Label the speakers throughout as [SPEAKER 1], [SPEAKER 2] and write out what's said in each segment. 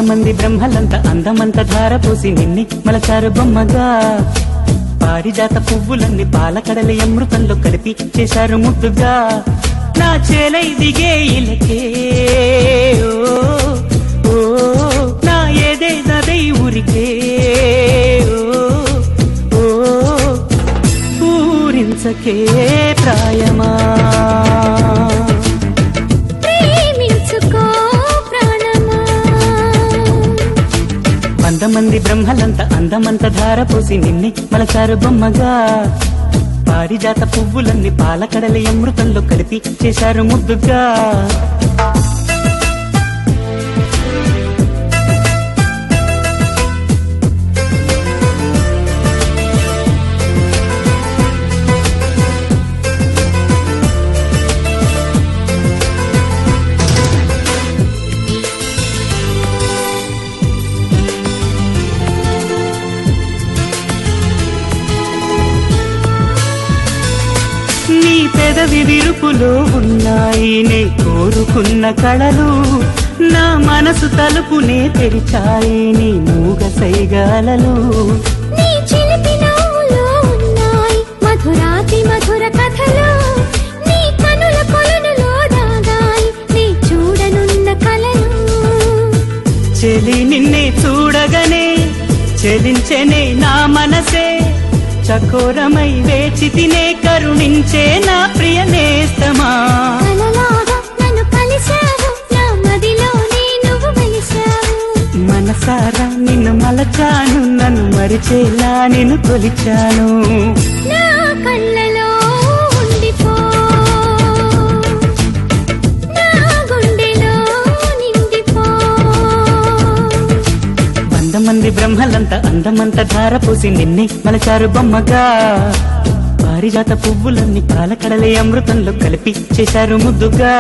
[SPEAKER 1] మంది బ్రహ్మలంత అందమంత ధారపోసి నిన్ని మలచారు బొమ్మగా. పారిజాత పువ్వులన్నీ పాలకడలి అమృతంలో కలిపి చేశారు ముద్దుగా. నా చేలై దిగే ఇలకే ఓ నా ఏదే నదై ఊరికే ఓ పూరించకే ప్రాయమా. మంది బ్రహ్మలంత అందమంత ధారపోసి నిన్ని మలచారు బొమ్మగా. పారిజాత పువ్వులన్నీ పాలకడలి అమృతంలో కలిపి చేశారు ముద్దుగా. నీ పెదవి విరుపులో ఉన్నాయి నే కోరుకున్న కళలు. నా మనసు తలుపునే తెరిచాయి నీ మూగ సైగాలలు.
[SPEAKER 2] నీ చిలిపి నవ్వులో ఉన్నాయి మధురాతి మధుర కథలు. నీ కనుల కొలనులో దాగాయి నీ చూడనున్న కలలు.
[SPEAKER 1] చెలి నిన్నే చూడగనే చెలించెనే నా మనసే. చకోరమై వేచి తినే కరుణించే నా ప్రియ నేస్తమా.
[SPEAKER 2] నన్ను కలిశావు నా మదిలోనే నువ్వు వెలిశావు.
[SPEAKER 1] మనసారా నిన్ను మలచాను నన్ను మరిచేలా నిన్ను కొలిచాను.
[SPEAKER 2] నా కళ్ళలో ఉండిపో నా గుండెలో నిండిపో.
[SPEAKER 1] మంది బ్రహ్మలంత అందమంత ధారపోసి నిన్నే మలచారు బొమ్మగా. పారిజాత పువ్వులన్నీ పాలకడలే అమృతంలో కలిపి చేశారు ముద్దుగా.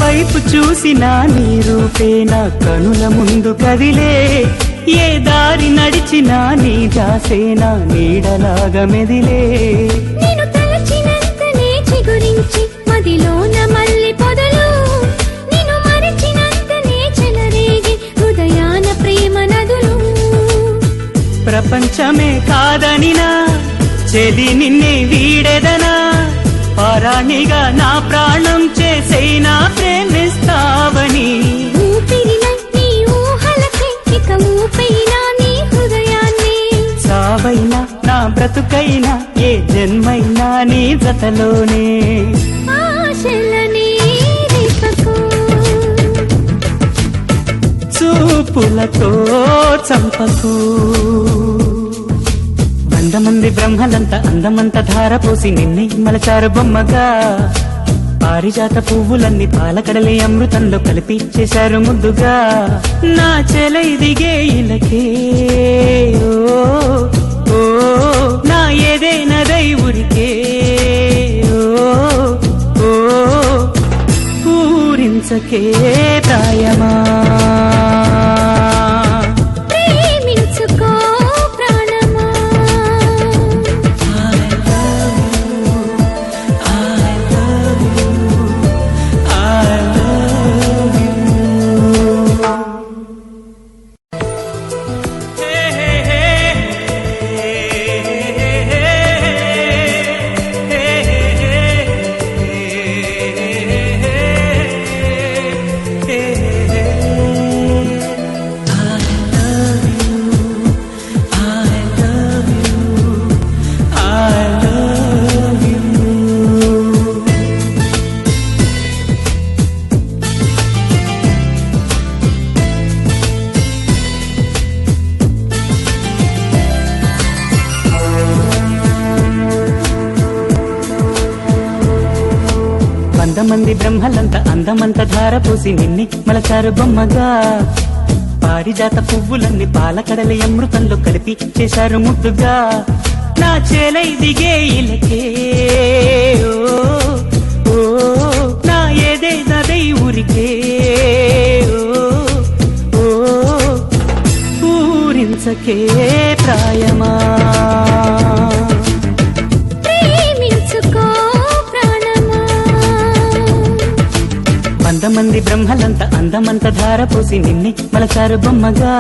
[SPEAKER 1] వైపు చూసినా నీ రూపే నా కనుల ముందు కదిలే. ఏ దారి నడిచినా నీ దాసేనా నీడలాగా మెదిలే.
[SPEAKER 2] నేను తలచినంతనే చిగురించి మదిలోన మల్లి పొదలు. నేను మరచినంతనే చెలరేగి హృదయాన ప్రేమ నదులు.
[SPEAKER 1] ప్రపంచమే కాదనినా చెలి నిన్నే వీడెదనా. పరాణిగా నా ప్రాణం చేసేనా ప్రేమిస్తావని.
[SPEAKER 2] ఊపిరినై నీ ఊహలకే ఇక ఊపైనా నీ హృదయాన్ని.
[SPEAKER 1] సావైనా నా బ్రతుకైనా ఏ జన్మైనా నీ జతలోనే.
[SPEAKER 2] ఆశలని రేపకు
[SPEAKER 1] చూపులతో చంపకు. మంది బ్రహ్మలంత అందమంత ధారపోసి నిన్నే మలచారు బొమ్మగా. పారిజాత పువ్వులన్నీ పాలకడలే అమృతంలో కలిపి చేశారు ముద్దుగా. నా చెలై దిగే ఇలకే ఓ నా ఏదే నదై ఊరికే ఓ పూరించకే ప్రాయమా. మంది బ్రహ్మలంత అందమంత ధారపోసి నిన్ని మలచారు బొమ్మగా పారిజాత పువ్వులన్నీ పాలకడలి అమృతంలో కలిపి చేశారు ముద్దుగా నా చేలై దిగే ఇలకే ఓ, ఓ, నా ఏదే నదై ఊరికే ఓ, ఓ, ఊరించకే ప్రాయమా
[SPEAKER 2] ప్రేమించుకో ప్రాణమా
[SPEAKER 1] మంది బ్రహ్మలంత అందమంత ధారపోసి నిన్ని మలచారు బొమ్మగా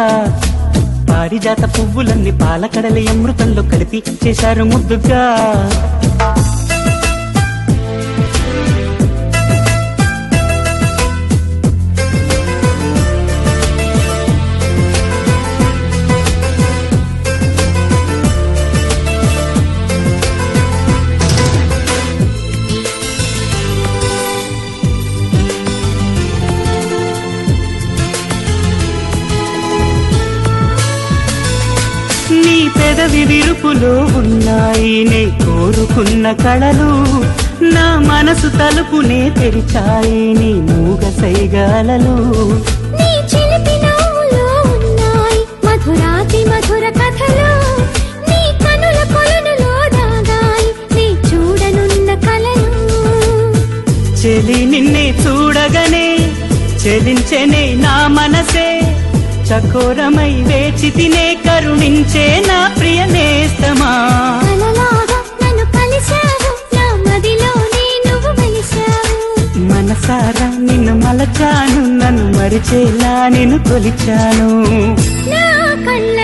[SPEAKER 1] పారిజాత పువ్వులన్నీ పాలకడలి అమృతంలో కలిపి చేశారు ముద్దుగా నీ పెదవి విరుపులో ఉన్నాయి నే కోరుకున్న కళలు నా మనసు తలుపునే తెరిచాయి నీ మూగ సైగాలలు
[SPEAKER 2] నీ చిలిపి నవ్వులో ఉన్నాయి మధురాతి మధుర కథలు నీ కనుల కొలనులో దాగాయి నీ చూడనున్న కలలు
[SPEAKER 1] చెలి నిన్నే చూడగనే చెలించెనే నా మనసే చకోరమై వేచి తినే కరుణించే నా ప్రియ నేస్తమా
[SPEAKER 2] కలలాగా నన్ను కలిశావు నా మదిలోనే నువ్వు వెలిశావు
[SPEAKER 1] మనసారా నిన్ను మలచాను నన్ను మరిచేలా నిన్ను కొలిచాను
[SPEAKER 2] నా కళ్ళ